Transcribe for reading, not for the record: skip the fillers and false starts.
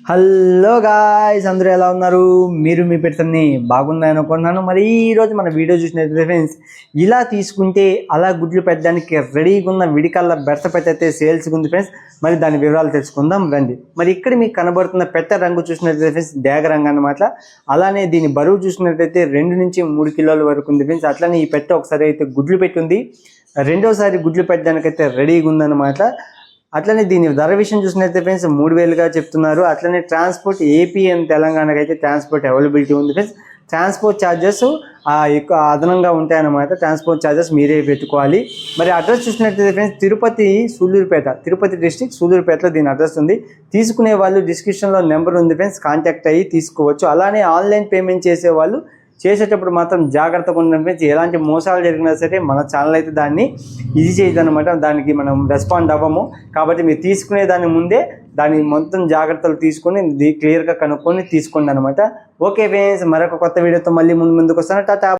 Hello guys, అందరూ ఎలా ఉన్నారు? మీరు మీ పెట్స్ బాగున్నాయని అనుకుంటున్నాను. మరి ఈరోజు మన వీడియో చూసినట్లయితే ఫ్రెండ్స్, ఇలా తీసుకుంటే అలా గుడ్లు పెట్టడానికి రెడీగా ఉన్న విడికల్లా బెర్త పెట్టయితే సేల్స్గా ఉంది ఫ్రెండ్స్. మరి దాని వివరాలు తెలుసుకుందాం రండి. మరి ఇక్కడ మీకు కనబడుతున్న పెట్ట రంగు చూసినట్లయితే ఫ్రెండ్స్ డేగ రంగు అన్నమాట. అలానే దీని బరువు చూసినట్లయితే 2 నుంచి 3 కిలోల వరకు ఉంది ఫ్రెండ్స్. అట్లనే ఈ పెట్ట ఒకసారి అయితే గుడ్లు పెట్టింది, రెండోసారి గుడ్లు పెట్టడానికైతే రెడీగా ఉందన్నమాట. అట్లనే దీని ధర విషయం చూసినట్లయితే ఫ్రెండ్స్ 3000గా చెప్తున్నారు. అట్లనే ట్రాన్స్పోర్ట్ ఏపీ అండ్ తెలంగాణకి అయితే ట్రాన్స్పోర్ట్ అవైలబిలిటీ ఉంది ఫ్రెండ్స్. ట్రాన్స్పోర్ట్ ఛార్జెస్ ఎక్కువ అదనంగా ఉంటాయన్నమాట. ట్రాన్స్పోర్ట్ ఛార్జెస్ మీరే పెట్టుకోవాలి. మరి అడ్రస్ చూసినట్లయితే ఫ్రెండ్స్ తిరుపతి డిస్ట్రిక్ట్ సూళ్ళూరుపేటలో దీని అడ్రస్ ఉంది. తీసుకునే వాళ్ళు డిస్క్రిప్షన్లో నెంబర్ ఉంది ఫ్రెండ్స్, కాంటాక్ట్ అయ్యి తీసుకోవచ్చు. అలానే ఆన్లైన్ పేమెంట్ చేసేవాళ్ళు చేసేటప్పుడు మాత్రం జాగ్రత్తగా ఉండడం ఫ్రెండ్స్. ఎలాంటి మోసాలు జరిగినా సరే మన ఛానల్ అయితే దాన్ని ఇది చేయదు అనమాట. దానికి మనం రెస్పాండ్ అవ్వము. కాబట్టి మీరు తీసుకునే దాని ముందే దాని మొత్తం జాగ్రత్తలు తీసుకొని క్లియర్గా కనుక్కొని తీసుకోండి అనమాట. ఓకే ఫ్రెండ్స్, మరొక కొత్త వీడియోతో మళ్ళీ ముందుకు వస్తాను. టాటా.